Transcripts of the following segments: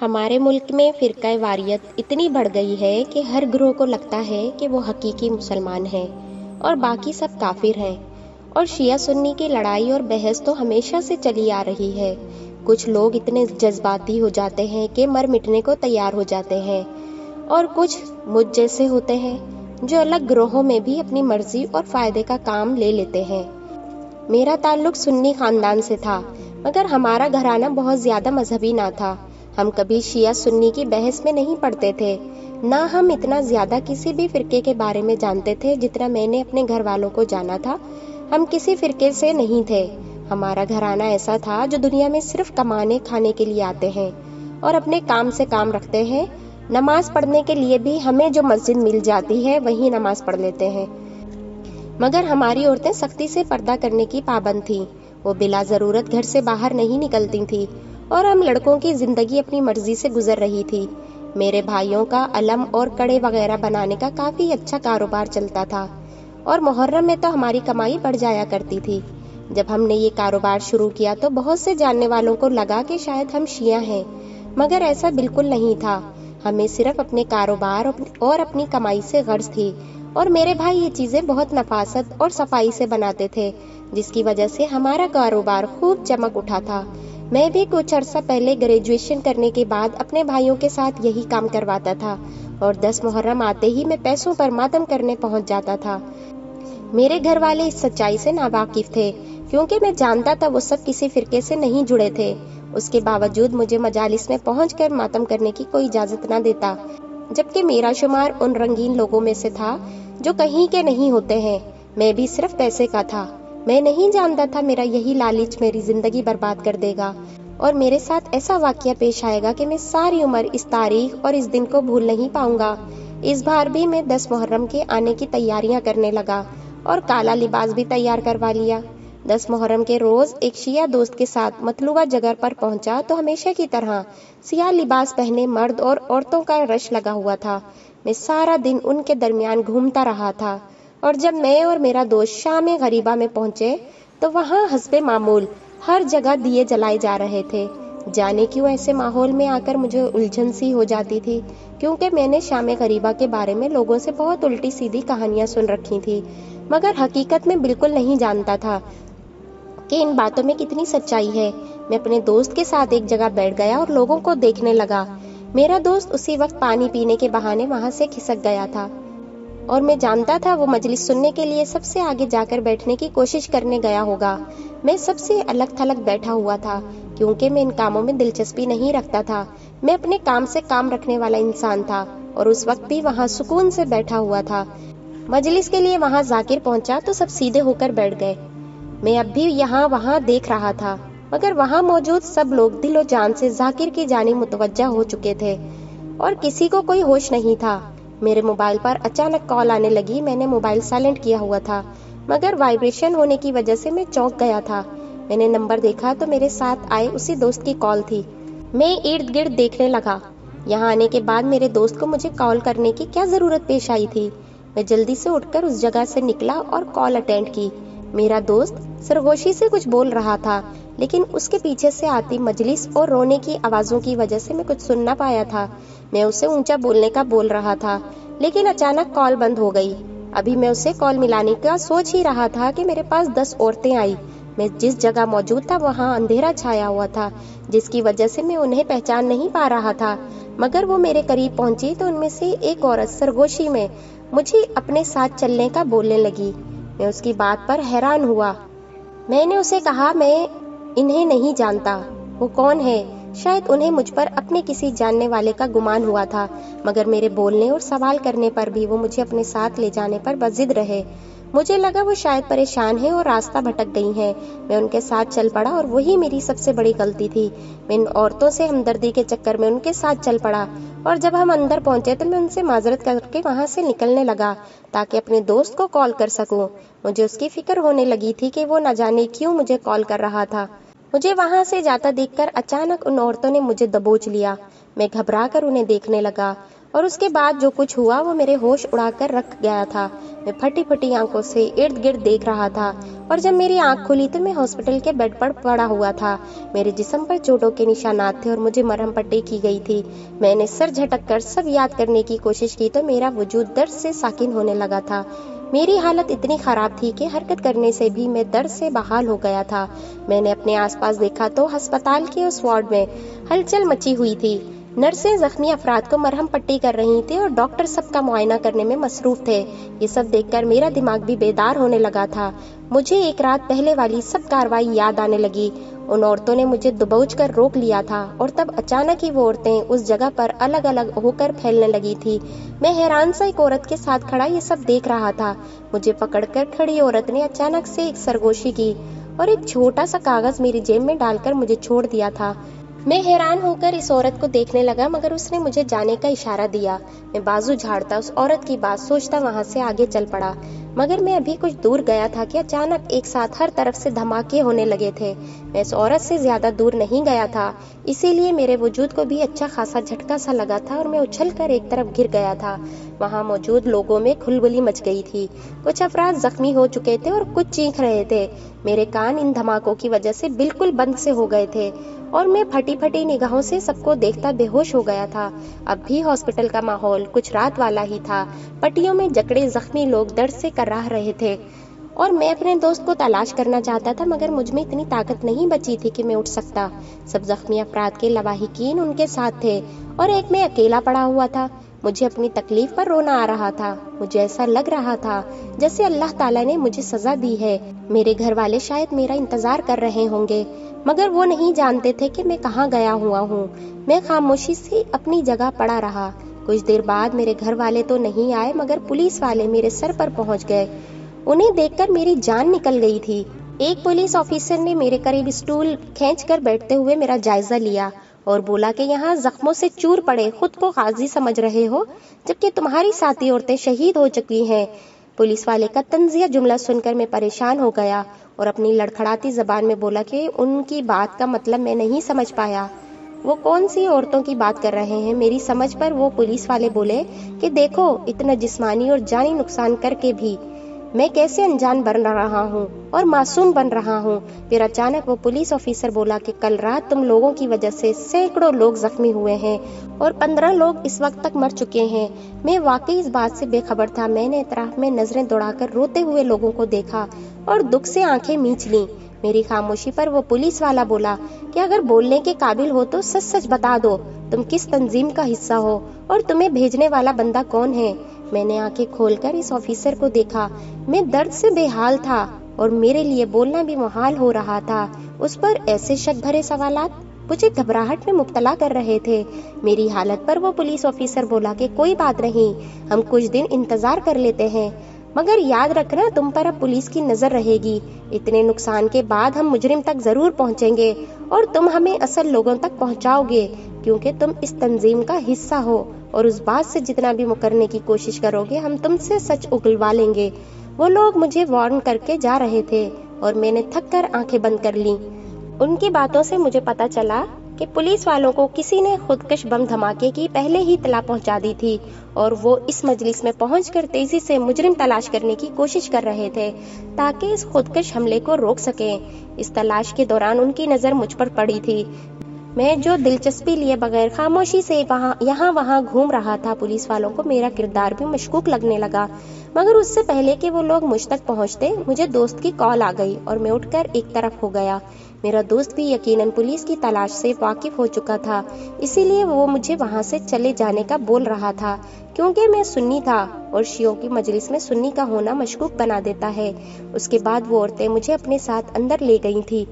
ہمارے ملک میں فرقہ واریت اتنی بڑھ گئی ہے کہ ہر گروہ کو لگتا ہے کہ وہ حقیقی مسلمان ہیں اور باقی سب کافر ہیں، اور شیعہ سنی کی لڑائی اور بحث تو ہمیشہ سے چلی آ رہی ہے۔ کچھ لوگ اتنے جذباتی ہو جاتے ہیں کہ مر مٹنے کو تیار ہو جاتے ہیں، اور کچھ مجھ جیسے ہوتے ہیں جو الگ گروہوں میں بھی اپنی مرضی اور فائدے کا کام لے لیتے ہیں۔ میرا تعلق سنی خاندان سے تھا، مگر ہمارا گھرانہ بہت زیادہ مذہبی نہ تھا۔ ہم کبھی شیعہ سنی کی بحث میں نہیں پڑتے تھے، نہ ہم اتنا زیادہ کسی بھی فرقے کے بارے میں جانتے تھے جتنا میں نے اپنے گھر والوں کو جانا تھا۔ ہم کسی فرقے سے نہیں تھے۔ ہمارا گھرانہ ایسا تھا جو دنیا میں صرف کمانے کھانے کے لیے آتے ہیں اور اپنے کام سے کام رکھتے ہیں۔ نماز پڑھنے کے لیے بھی ہمیں جو مسجد مل جاتی ہے وہیں نماز پڑھ لیتے ہیں۔ مگر ہماری عورتیں سختی سے پردہ کرنے کی پابند تھیں۔ وہ بلا ضرورت گھر سے باہر نہیں نکلتی تھیں، اور ہم لڑکوں کی زندگی اپنی مرضی سے گزر رہی تھی۔ میرے بھائیوں کا علم اور کڑے وغیرہ بنانے کا کافی اچھا کاروبار چلتا تھا، اور محرم میں تو ہماری کمائی بڑھ جایا کرتی تھی۔ جب ہم نے یہ کاروبار شروع کیا تو بہت سے جاننے والوں کو لگا کہ شاید ہم شیعہ ہیں، مگر ایسا بالکل نہیں تھا۔ ہمیں صرف اپنے کاروبار اور اپنی کمائی سے غرض تھی، اور میرے بھائی یہ چیزیں بہت نفاست اور صفائی سے بناتے تھے، جس کی وجہ سے ہمارا کاروبار خوب چمک اٹھا تھا۔ میں بھی کچھ عرصہ پہلے گریجویشن کرنے کے بعد اپنے بھائیوں کے ساتھ یہی کام کرواتا تھا، اور 10 محرم آتے ہی میں پیسوں پر ماتم کرنے پہنچ جاتا تھا۔ میرے گھر والے اس سچائی سے ناواقف تھے، کیونکہ میں جانتا تھا وہ سب کسی فرقے سے نہیں جڑے تھے۔ اس کے باوجود مجھے مجالس میں پہنچ کر ماتم کرنے کی کوئی اجازت نہ دیتا، جبکہ میرا شمار ان رنگین لوگوں میں سے تھا جو کہیں کے نہیں ہوتے ہیں۔ میں بھی صرف پیسے کا تھا۔ میں نہیں جانتا تھا میرا یہی لالچ میری زندگی برباد کر دے گا، اور میرے ساتھ ایسا واقعہ پیش آئے گا کہ میں ساری عمر اس تاریخ اور اس دن کو بھول نہیں پاؤں گا۔ اس بار بھی میں 10 محرم کے آنے کی تیاریاں کرنے لگا اور کالا لباس بھی تیار کروا لیا۔ 10 محرم کے روز ایک شیعہ دوست کے ساتھ مطلوبہ جگہ پر پہنچا تو ہمیشہ کی طرح سیاہ لباس پہنے مرد اور عورتوں کا رش لگا ہوا تھا۔ میں سارا دن ان کے درمیان گھومتا رہا تھا، اور جب میں اور میرا دوست شام غریبہ میں پہنچے تو وہاں حسب معمول ہر جگہ دیے جلائے جا رہے تھے۔ جانے کیوں ایسے ماحول میں آ کر مجھے الجھن سی ہو جاتی تھی، کیونکہ میں نے شام غریبہ کے بارے میں لوگوں سے بہت الٹی سیدھی کہانیاں سن رکھی تھی، مگر حقیقت میں بالکل نہیں جانتا تھا کہ ان باتوں میں کتنی سچائی ہے۔ میں اپنے دوست کے ساتھ ایک جگہ بیٹھ گیا اور لوگوں کو دیکھنے لگا۔ میرا دوست اسی وقت پانی پینے کے بہانے وہاں سے کھسک گیا تھا، اور میں جانتا تھا وہ مجلس سننے کے لیے سب سے آگے جا کر بیٹھنے کی کوشش کرنے گیا ہوگا۔ میں سب سے الگ تھلگ بیٹھا ہوا تھا، کیونکہ میں ان کاموں میں دلچسپی نہیں رکھتا تھا۔ میں اپنے کام سے کام رکھنے والا انسان تھا، اور اس وقت بھی وہاں سکون سے بیٹھا ہوا تھا۔ مجلس کے لیے وہاں ذاکر پہنچا تو سب سیدھے ہو کر بیٹھ گئے۔ میں اب بھی یہاں وہاں دیکھ رہا تھا، مگر وہاں موجود سب لوگ دل و جان سے ذاکر کی جانب متوجہ ہو چکے تھے، اور کسی کو کوئی ہوش نہیں تھا۔ میرے موبائل پر اچانک کال آنے لگی۔ میں نے موبائل سائلنٹ کیا ہوا تھا، مگر وائبریشن ہونے کی وجہ سے میں چونک گیا تھا۔ میں نے نمبر دیکھا تو میرے ساتھ آئے اسی دوست کی کال تھی۔ میں ارد گرد دیکھنے لگا۔ یہاں آنے کے بعد میرے دوست کو مجھے کال کرنے کی کیا ضرورت پیش آئی تھی؟ میں جلدی سے اٹھ کر اس جگہ سے نکلا اور کال اٹینڈ کی۔ میرا دوست سرگوشی سے کچھ بول رہا تھا، لیکن اس کے پیچھے سے آتی مجلس اور رونے کی آوازوں کی وجہ سے میں کچھ سن نہ پایا تھا۔ میں اسے اونچا بولنے کا بول رہا تھا، لیکن اچانک کال بند ہو گئی۔ ابھی میں اسے کال ملانے کا سوچ ہی رہا تھا کہ میرے پاس 10 عورتیں آئی۔ میں جس جگہ موجود تھا وہاں اندھیرا چھایا ہوا تھا، جس کی وجہ سے میں انہیں پہچان نہیں پا رہا تھا، مگر وہ میرے قریب پہنچی تو ان میں سے ایک عورت سرگوشی میں مجھے اپنے ساتھ چلنے کا بولنے لگی۔ میں اس کی بات پر حیران ہوا۔ میں نے اسے کہا میں انہیں نہیں جانتا، وہ کون ہے؟ شاید انہیں مجھ پر اپنے کسی جاننے والے کا گمان ہوا تھا، مگر میرے بولنے اور سوال کرنے پر بھی وہ مجھے اپنے ساتھ لے جانے پر بضد رہے۔ مجھے لگا وہ شاید پریشان ہیں اور راستہ بھٹک گئی ہیں۔ میں ان کے ساتھ چل پڑا، اور وہی میری سب سے بڑی غلطی تھی۔ میں ان عورتوں سے ہمدردی کے چکر میں ان کے ساتھ چل پڑا، اور جب ہم اندر پہنچے تو میں ان سے معذرت کر کے وہاں سے نکلنے لگا تاکہ اپنے دوست کو کال کر سکوں۔ مجھے اس کی فکر ہونے لگی تھی کہ وہ نہ جانے کیوں مجھے کال کر رہا تھا۔ مجھے وہاں سے جاتا دیکھ کر اچانک ان عورتوں نے مجھے دبوچ لیا۔ میں گھبرا کر انہیں دیکھنے لگا، اور اس کے بعد جو کچھ ہوا وہ میرے ہوش اڑا کر رکھ گیا تھا۔ میں پھٹی پھٹی آنکھوں سے ارد گرد دیکھ رہا تھا، اور جب میری آنکھ کھلی تو میں ہاسپٹل کے بیڈ پر پڑا ہوا تھا۔ میرے جسم پر چوٹوں کے نشانات تھے اور مجھے مرہم پٹی کی گئی تھی۔ میں نے سر جھٹک کر سب یاد کرنے کی کوشش کی تو میرا وجود درد سے ساکن ہونے لگا تھا۔ میری حالت اتنی خراب تھی کہ حرکت کرنے سے بھی میں درد سے بحال ہو گیا تھا۔ میں نے اپنے آس پاس دیکھا تو ہسپتال کے اس وارڈ میں ہلچل مچی ہوئی تھی۔ نرسیں زخمی افراد کو مرہم پٹی کر رہی تھیں اور ڈاکٹر سب کا معائنہ کرنے میں مصروف تھے۔ یہ سب دیکھ کر میرا دماغ بھی بیدار ہونے لگا تھا۔ مجھے ایک رات پہلے والی سب کارروائی یاد آنے لگی۔ ان عورتوں نے مجھے دبوچ کر روک لیا تھا اور تب اچانک ہی وہ عورتیں اس جگہ پر الگ الگ ہو کر پھیلنے لگی تھی۔ میں حیران سا ایک عورت کے ساتھ کھڑا یہ سب دیکھ رہا تھا۔ مجھے پکڑ کر کھڑی عورت نے اچانک سے ایک سرگوشی کی اور ایک چھوٹا سا کاغذ میری جیب میں ڈال کر مجھے چھوڑ دیا تھا۔ میں حیران ہو کر اس عورت کو دیکھنے لگا مگر اس نے مجھے جانے کا اشارہ دیا۔ میں بازو جھاڑتا اس عورت کی بات سوچتا وہاں سے آگے چل پڑا، مگر میں ابھی کچھ دور گیا تھا کہ اچانک ایک ساتھ ہر طرف سے دھماکے ہونے لگے تھے۔ میں اس عورت سے زیادہ دور نہیں گیا تھا، اسی لیے میرے وجود کو بھی اچھا خاصا جھٹکا سا لگا تھا اور میں اچھل کر ایک طرف گر گیا تھا۔ وہاں موجود لوگوں میں کھلبلی مچ گئی تھی۔ کچھ افراد زخمی ہو چکے تھے اور کچھ چیخ رہے تھے۔ میرے کان ان دھماکوں کی وجہ سے بالکل بند سے ہو گئے تھے اور میں پھٹی پھٹی نگاہوں سے سب کو دیکھتا بے ہوش ہو گیا تھا۔ اب بھی ہاسپٹل کا ماحول کچھ رات والا ہی تھا۔ پٹیوں میں جکڑے زخمی لوگ درد سے کراہ رہے تھے اور میں اپنے دوست کو تلاش کرنا چاہتا تھا مگر مجھ میں اتنی طاقت نہیں بچی تھی کہ میں اٹھ سکتا۔ سب زخمی افراد کے لواحقین ان کے ساتھ تھے اور ایک میں اکیلا پڑا ہوا تھا۔ مجھے اپنی تکلیف پر رونا آ رہا تھا۔ مجھے ایسا لگ رہا تھا جیسے اللہ تعالیٰ نے مجھے سزا دی ہے۔ میرے گھر والے شاید میرا انتظار کر رہے ہوں گے مگر وہ نہیں جانتے تھے کہ میں کہاں گیا ہوا ہوں۔ میں خاموشی سے اپنی جگہ پڑا رہا۔ کچھ دیر بعد میرے گھر والے تو نہیں آئے مگر پولیس والے میرے سر پر پہنچ گئے۔ انہیں دیکھ کر میری جان نکل گئی تھی۔ ایک پولیس آفیسر نے میرے قریب اسٹول کھینچ کر بیٹھتے ہوئے میرا جائزہ لیا اور بولا کہ یہاں زخموں سے چور پڑے خود کو غازی سمجھ رہے ہو جبکہ تمہاری ساتھی عورتیں شہید ہو چکی ہیں۔ پولیس والے کا طنزیہ جملہ سن کر میں پریشان ہو گیا اور اپنی لڑکھڑاتی زبان میں بولا کہ ان کی بات کا مطلب میں نہیں سمجھ پایا۔ وہ کون سی عورتوں کی بات کر رہے ہیں؟ میری سمجھ پر وہ پولیس والے بولے کہ دیکھو اتنا جسمانی اور جانی نقصان کر کے بھی میں کیسے انجان بن رہا ہوں اور معصوم بن رہا ہوں۔ پھر اچانک وہ پولیس آفیسر بولا کہ کل رات تم لوگوں کی وجہ سے سینکڑوں لوگ زخمی ہوئے ہیں اور 15 لوگ اس وقت تک مر چکے ہیں۔ میں واقعی اس بات سے بے خبر تھا۔ میں نے اطراف میں نظریں دوڑا کر روتے ہوئے لوگوں کو دیکھا اور دکھ سے آنکھیں مینچ لیں۔ میری خاموشی پر وہ پولیس والا بولا کہ اگر بولنے کے قابل ہو تو سچ سچ بتا دو، تم کس تنظیم کا حصہ ہو اور تمہیں بھیجنے والا بندہ کون ہے؟ میں نے آنکھیں کھول کر اس آفیسر کو دیکھا۔ میں درد سے بے حال تھا اور میرے لیے بولنا بھی محال ہو رہا تھا۔ اس پر ایسے شک بھرے سوالات مجھے گھبراہٹ میں مبتلا کر رہے تھے۔ میری حالت پر وہ پولیس آفیسر بولا کہ کوئی بات نہیں، ہم کچھ دن انتظار کر لیتے ہیں، مگر یاد رکھنا تم پر اب پولیس کی نظر رہے گی۔ اتنے نقصان کے بعد ہم مجرم تک ضرور پہنچیں گے اور تم ہمیں اصل لوگوں تک پہنچاؤ گے کیونکہ تم اس تنظیم کا حصہ ہو اور اس بات سے جتنا بھی مکرنے کی کوشش کرو گے ہم تم سے سچ اگلوا لیں گے۔ وہ لوگ مجھے وارن کر کے جا رہے تھے اور میں نے تھک کر آنکھیں بند کر لیں۔ ان کی باتوں سے مجھے پتا چلا کہ پولیس والوں کو کسی نے خودکش بم دھماکے کی پہلے ہی اطلاع پہنچا دی تھی اور وہ اس مجلس میں پہنچ کر تیزی سے مجرم تلاش کرنے کی کوشش کر رہے تھے تاکہ اس خودکش حملے کو روک سکیں۔ اس تلاش کے دوران ان کی نظر مجھ پر پڑی تھی۔ میں جو دلچسپی لیے بغیر خاموشی سے یہاں وہاں گھوم رہا تھا، پولیس والوں کو میرا کردار بھی مشکوک لگنے لگا۔ مگر اس سے پہلے کہ وہ لوگ مجھ تک پہنچتے مجھے دوست کی کال آ گئی اور میں اٹھ کر ایک طرف ہو گیا۔ میرا دوست بھی یقیناً پولیس کی تلاش سے واقف ہو چکا تھا، اسی لیے وہ مجھے وہاں سے چلے جانے کا بول رہا تھا کیونکہ میں سنی تھا اور شیعوں کی مجلس میں سنی کا ہونا مشکوک بنا دیتا ہے۔ اس کے بعد وہ عورتیں مجھے اپنے ساتھ اندر لے گئی تھیں۔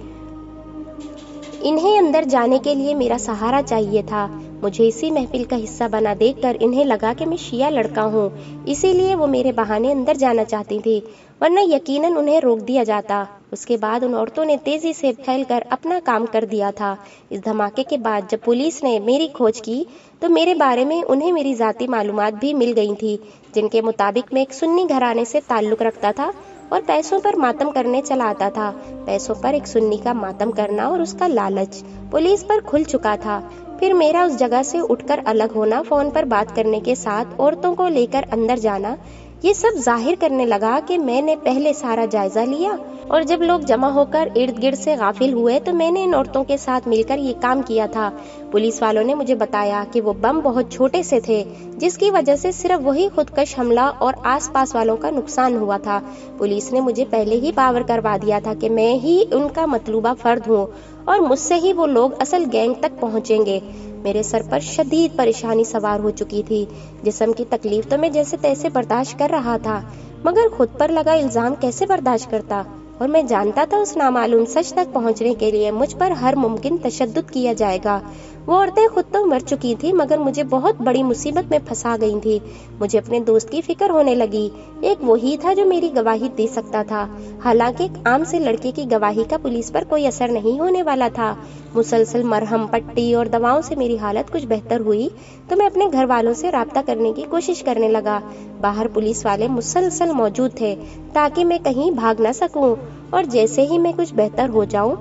انہیں اندر جانے کے لیے میرا سہارا چاہیے تھا۔ مجھے اسی محفل کا حصہ بنا دیکھ کر انہیں لگا کہ میں شیعہ لڑکا ہوں، اسی لیے وہ میرے بہانے اندر جانا چاہتی تھی، ورنہ یقیناً انہیں روک دیا جاتا۔ اس کے بعد ان عورتوں نے تیزی سے پھیل کر اپنا کام کر دیا تھا۔ اس دھماکے کے بعد جب پولیس نے میری کھوج کی تو میرے بارے میں انہیں میری ذاتی معلومات بھی مل گئی تھی، جن کے مطابق میں ایک سنی گھرانے سے تعلق رکھتا تھا اور پیسوں پر ماتم کرنے چلا آتا تھا۔ پیسوں پر ایک سنی کا ماتم کرنا اور اس کا لالچ پولیس پر کھل چکا تھا۔ پھر میرا اس جگہ سے اٹھ کر الگ ہونا، فون پر بات کرنے کے ساتھ عورتوں کو لے کر اندر جانا، یہ سب ظاہر کرنے لگا کہ میں نے پہلے سارا جائزہ لیا، اور جب لوگ جمع ہو کر ارد گرد سے غافل ہوئے تو میں نے ان عورتوں کے ساتھ مل کر یہ کام کیا تھا۔ پولیس والوں نے مجھے بتایا کہ وہ بم بہت چھوٹے سے تھے، جس کی وجہ سے صرف وہی خودکش حملہ اور آس پاس والوں کا نقصان ہوا تھا۔ پولیس نے مجھے پہلے ہی باور کروا دیا تھا کہ میں ہی ان کا مطلوبہ فرد ہوں اور مجھ سے ہی وہ لوگ اصل گینگ تک پہنچیں گے۔ میرے سر پر شدید پریشانی سوار ہو چکی تھی۔ جسم کی تکلیف تو میں جیسے تیسے برداشت کر رہا تھا، مگر خود پر لگا الزام کیسے برداشت کرتا؟ اور میں جانتا تھا اس نامعلوم سچ تک پہنچنے کے لیے مجھ پر ہر ممکن تشدد کیا جائے گا۔ وہ عورتیں خود تو مر چکی تھی مگر مجھے بہت بڑی مصیبت میں پھنسا گئی تھی۔ مجھے اپنے دوست کی فکر ہونے لگی، ایک وہی تھا جو میری گواہی دے سکتا تھا، حالانکہ ایک عام سے لڑکے کی گواہی کا پولیس پر کوئی اثر نہیں ہونے والا تھا۔ مسلسل مرہم پٹی اور دواؤں سے میری حالت کچھ بہتر ہوئی تو میں اپنے گھر والوں سے رابطہ کرنے کی کوشش کرنے لگا۔ باہر پولیس والے مسلسل موجود تھے تاکہ میں کہیں بھاگ نہ سکوں، اور جیسے ہی میں کچھ بہتر ہو جاؤں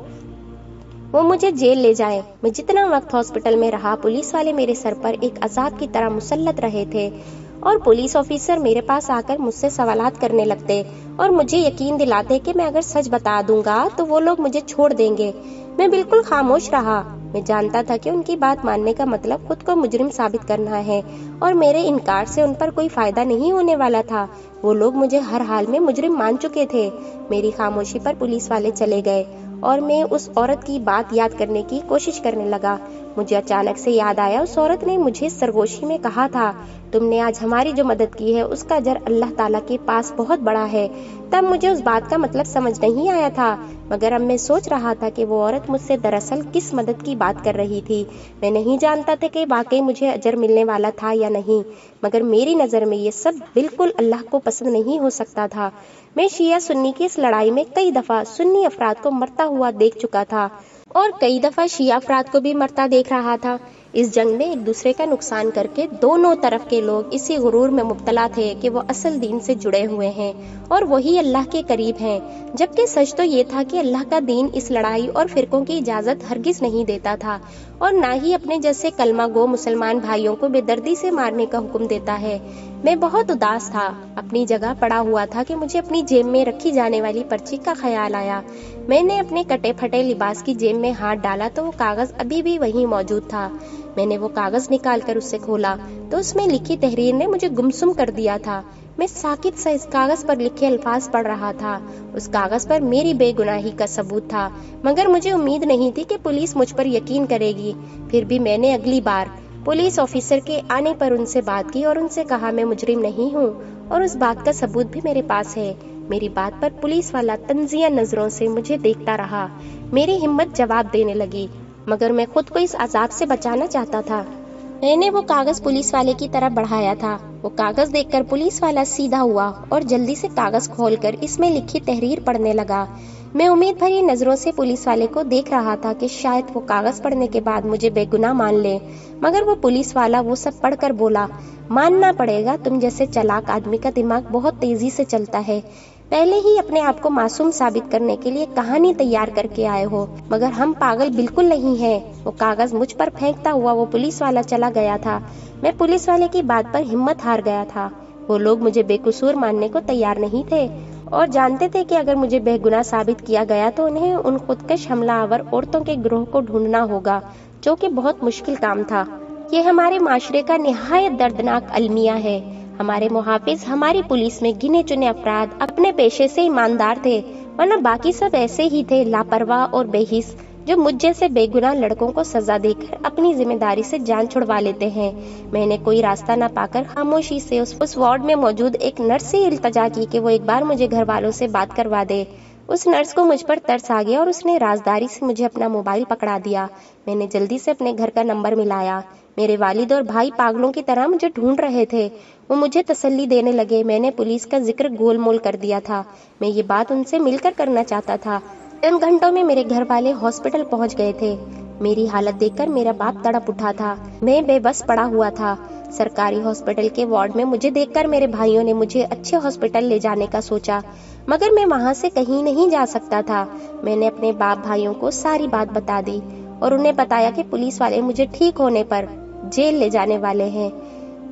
وہ مجھے جیل لے جائیں۔ میں جتنا وقت ہاسپٹل میں رہا پولیس والے میرے سر پر ایک عذاب کی طرح مسلط رہے تھے، اور پولیس آفیسر میرے پاس آ کر مجھ سے سوالات کرنے لگتے اور مجھے یقین دلاتے کہ میں اگر سچ بتا دوں گا تو وہ لوگ مجھے چھوڑ دیں گے۔ میں بالکل خاموش رہا۔ میں جانتا تھا کہ ان کی بات ماننے کا مطلب خود کو مجرم ثابت کرنا ہے، اور میرے انکار سے ان پر کوئی فائدہ نہیں ہونے والا تھا۔ وہ لوگ مجھے ہر حال میں مجرم مان چکے تھے۔ میری خاموشی پر پولیس والے چلے گئے اور میں اس عورت کی بات یاد کرنے کی کوشش کرنے لگا۔ مجھے اچانک سے یاد آیا اس عورت نے مجھے سرگوشی میں کہا تھا، تم نے آج ہماری جو مدد کی ہے اس کا اجر اللہ تعالیٰ کے پاس بہت بڑا ہے۔ تب مجھے اس بات کا مطلب سمجھ نہیں آیا تھا، مگر اب میں سوچ رہا تھا کہ وہ عورت مجھ سے دراصل کس مدد کی بات کر رہی تھی۔ میں نہیں جانتا تھا کہ واقعی مجھے اجر ملنے والا تھا یا نہیں، مگر میری نظر میں یہ سب بالکل اللہ کو پسند نہیں ہو سکتا تھا۔ میں شیعہ سنی کی اس لڑائی میں کئی دفعہ سنی افراد کو مرتا ہوا دیکھ چکا تھا اور کئی دفعہ شیعہ افراد کو بھی مرتا دیکھ رہا تھا۔ اس جنگ میں ایک دوسرے کا نقصان کر کے دونوں طرف کے لوگ اسی غرور میں مبتلا تھے کہ وہ اصل دین سے جڑے ہوئے ہیں اور وہی اللہ کے قریب ہیں، جبکہ سچ تو یہ تھا کہ اللہ کا دین اس لڑائی اور فرقوں کی اجازت ہرگز نہیں دیتا تھا، اور نہ ہی اپنے جیسے کلمہ گو مسلمان بھائیوں کو بے دردی سے مارنے کا حکم دیتا ہے۔ میں بہت اداس تھا، اپنی جگہ پڑا ہوا تھا کہ مجھے اپنی جیب میں رکھی جانے والی پرچی کا خیال آیا۔ میں نے اپنے کٹے پھٹے لباس کی جیب میں ہاتھ ڈالا تو وہ کاغذ ابھی بھی وہیں موجود تھا۔ میں نے وہ کاغذ نکال کر اسے کھولا تو اس میں لکھی تحریر نے مجھے گمسم کر دیا تھا۔ میں ساکت سا اس کاغذ پر لکھے الفاظ پڑھ رہا تھا۔ اس کاغذ پر میری بے گناہی کا ثبوت تھا، مگر مجھے امید نہیں تھی کہ پولیس مجھ پر یقین کرے گی۔ پھر بھی میں نے اگلی بار پولیس آفیسر کے آنے پر ان سے بات کی اور ان سے کہا میں مجرم نہیں ہوں، اور اس بات کا ثبوت بھی میرے پاس ہے۔ میری بات پر پولیس والا تنزیہ نظروں سے مجھے دیکھتا رہا۔ میری ہمت جواب دینے لگی، مگر میں خود کو اس عذاب سے بچانا چاہتا تھا۔ میں نے وہ کاغذ پولیس والے کی طرف بڑھایا تھا۔ وہ کاغذ دیکھ کر پولیس والا سیدھا ہوا اور جلدی سے کاغذ کھول کر اس میں لکھی تحریر پڑھنے لگا۔ میں امید بھری نظروں سے پولیس والے کو دیکھ رہا تھا کہ شاید وہ کاغذ پڑھنے کے بعد مجھے بے گناہ مان لے، مگر وہ پولیس والا وہ سب پڑھ کر بولا، ماننا پڑے گا، تم جیسے چالاک آدمی کا دماغ بہت تیزی سے چلتا ہے۔ پہلے ہی اپنے آپ کو معصوم ثابت کرنے کے لیے کہانی تیار کر کے آئے ہو، مگر ہم پاگل بالکل نہیں ہیں۔ وہ کاغذ مجھ پر پھینکتا ہوا وہ پولیس والا چلا گیا تھا۔ میں پولیس والے کی بات پر ہمت ہار گیا تھا۔ وہ لوگ مجھے بے قصور ماننے کو تیار نہیں تھے اور جانتے تھے کہ اگر مجھے بے گناہ ثابت کیا گیا تو انہیں ان خودکش حملہ آور عورتوں کے گروہ کو ڈھونڈنا ہوگا، جو کہ بہت مشکل کام تھا۔ یہ ہمارے معاشرے کا نہایت دردناک المیہ ہے۔ ہمارے محافظ ہماری پولیس میں گنے چنے افراد اپنے پیشے سے ایماندار تھے، ورنہ باقی سب ایسے ہی تھے لاپرواہ اور بے حس، جو مجھ جیسے بے گناہ لڑکوں کو سزا دے کر اپنی ذمہ داری سے جان چھڑوا لیتے ہیں۔ میں نے کوئی راستہ نہ پا کر خاموشی سے اس وارڈ میں موجود ایک نرس سے التجا کی کہ وہ ایک بار مجھے گھر والوں سے بات کروا دے۔ اس نرس کو مجھ پر ترس آ گیا اور اس نے رازداری سے مجھے اپنا موبائل پکڑا دیا۔ میں نے جلدی سے اپنے گھر کا نمبر ملایا۔ میرے والد اور بھائی پاگلوں کی طرح مجھے ڈھونڈ رہے تھے۔ وہ مجھے تسلی دینے لگے۔ میں نے پولیس کا ذکر گول مول کر دیا تھا۔ میں یہ بات ان سے مل کر کرنا چاہتا تھا۔ چند گھنٹوں میں میرے گھر والے ہاسپٹل پہنچ گئے تھے۔ میری حالت دیکھ کر میرا باپ تڑپ اٹھا تھا۔ میں بے بس پڑا ہوا تھا۔ سرکاری ہاسپٹل کے وارڈ میں مجھے دیکھ کر میرے بھائیوں نے مجھے اچھے ہاسپٹل لے جانے کا سوچا، مگر میں وہاں سے کہیں نہیں جا سکتا تھا۔ میں نے اپنے باپ بھائیوں کو ساری بات بتا دی۔ اور انہیں بتایا کہ پولیس والے مجھے ٹھیک ہونے پر جیل لے جانے والے ہیں۔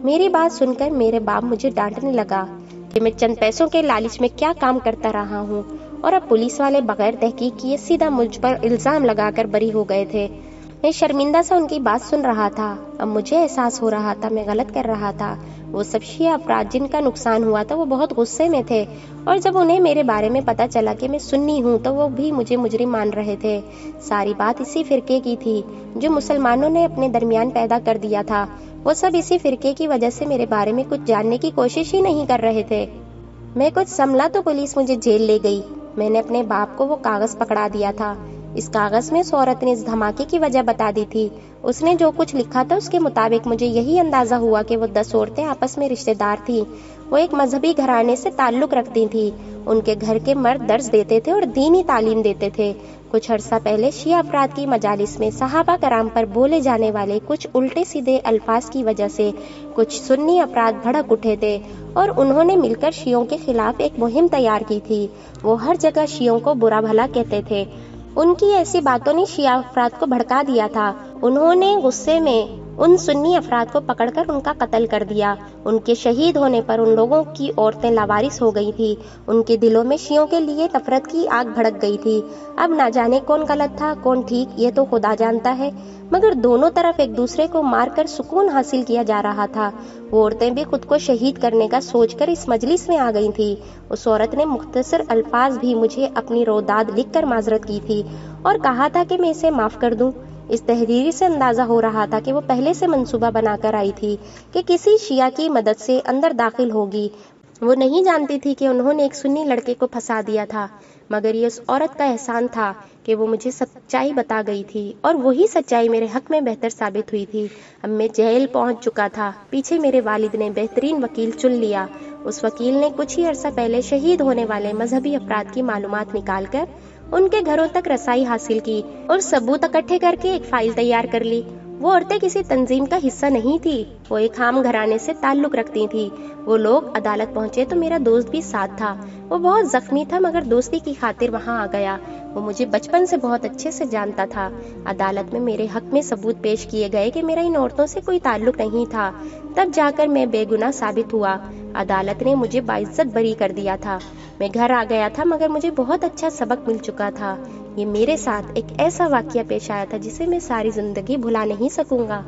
میری بات سن کر میرے باپ مجھے ڈانٹنے لگا کہ میں چند پیسوں کے لالچ میں کیا کام کرتا رہا ہوں، اور اب پولیس والے بغیر تحقیق کیے سیدھا مجھ پر الزام لگا کر بری ہو گئے تھے۔ میں شرمندہ سا ان کی بات سن رہا تھا۔ اب مجھے احساس ہو رہا تھا میں غلط کر رہا تھا۔ وہ سب شیعہ افراد جن کا نقصان ہوا تھا وہ بہت غصے میں تھے، اور جب انہیں میرے بارے میں پتا چلا کہ میں سنی ہوں تو وہ بھی مجھے مجرم مان رہے تھے۔ ساری بات اسی فرقے کی تھی جو مسلمانوں نے اپنے درمیان پیدا کر دیا تھا۔ وہ سب اسی فرقے کی وجہ سے میرے بارے میں کچھ جاننے کی کوشش ہی نہیں کر رہے تھے۔ میں کچھ سنبھلا تو پولیس مجھے جیل لے گئی۔ میں نے اپنے باپ کو وہ کاغذ پکڑا دیا تھا۔ اس کاغذ میں اس عورت نے اس دھماکے کی وجہ بتا دی تھی۔ اس نے جو کچھ لکھا تھا اس کے مطابق مجھے یہی اندازہ ہوا کہ وہ 10 عورتیں آپس میں رشتہ دار تھیں۔ وہ ایک مذہبی گھرانے سے تعلق رکھتی تھیں۔ ان کے گھر کے مرد درس دیتے تھے اور دینی تعلیم دیتے تھے۔ کچھ عرصہ پہلے شیعہ افراد کی مجالس میں صحابہ کرام پر بولے جانے والے کچھ الٹے سیدھے الفاظ کی وجہ سے کچھ سنی افراد بھڑک اٹھے تھے، اور انہوں نے مل کر شیعوں کے خلاف ایک مہم تیار کی تھی۔ وہ ہر جگہ شیعوں کو برا بھلا کہتے تھے۔ ان کی ایسی باتوں نے شیعہ افراد کو بھڑکا دیا تھا۔ انہوں نے غصے میں ان سنی افراد کو پکڑ کر ان کا قتل کر دیا۔ ان کے شہید ہونے پر ان لوگوں کی عورتیں لاوارث ہو گئی تھی۔ ان کے دلوں میں شیعوں کے لیے نفرت کی آگ بھڑک گئی تھی۔ اب نہ جانے کون غلط تھا کون ٹھیک، یہ تو خدا جانتا ہے، مگر دونوں طرف ایک دوسرے کو مار کر سکون حاصل کیا جا رہا تھا۔ وہ عورتیں بھی خود کو شہید کرنے کا سوچ کر اس مجلس میں آ گئی تھی۔ اس عورت نے مختصر الفاظ بھی مجھے اپنی روداد لکھ کر معذرت کی تھی اور کہا تھا کہ میں اسے معاف کر دوں۔ اس تحریر سے اندازہ ہو رہا تھا کہ وہ پہلے سے منصوبہ بنا کر آئی تھی کہ کسی شیعہ کی مدد سے اندر داخل ہوگی۔ وہ نہیں جانتی تھی کہ انہوں نے ایک سنی لڑکے کو پھنسا دیا تھا، مگر یہ اس عورت کا احسان تھا کہ وہ مجھے سچائی بتا گئی تھی، اور وہی سچائی میرے حق میں بہتر ثابت ہوئی تھی۔ اب میں جیل پہنچ چکا تھا۔ پیچھے میرے والد نے بہترین وکیل چن لیا۔ اس وکیل نے کچھ ہی عرصہ پہلے شہید ہونے والے مذہبی افراد کی معلومات نکال کر ان کے گھروں تک رسائی حاصل کی اور ثبوت اکٹھے کر کے ایک فائل تیار کر لی۔ وہ عورتیں کسی تنظیم کا حصہ نہیں تھی، وہ ایک عام گھرانے سے تعلق رکھتی تھی۔ وہ لوگ عدالت پہنچے تو میرا دوست بھی ساتھ تھا۔ وہ بہت زخمی تھا مگر دوستی کی خاطر وہاں آ گیا۔ وہ مجھے بچپن سے بہت اچھے سے جانتا تھا۔ عدالت میں میرے حق میں ثبوت پیش کیے گئے کہ میرا ان عورتوں سے کوئی تعلق نہیں تھا۔ تب جا کر میں بے گناہ ثابت ہوا۔ عدالت نے مجھے باعزت بری کر دیا تھا۔ میں گھر آ گیا تھا مگر مجھے بہت اچھا سبق مل چکا تھا۔ یہ میرے ساتھ ایک ایسا واقعہ پیش آیا تھا جسے میں ساری زندگی بھلا نہیں سکوں گا۔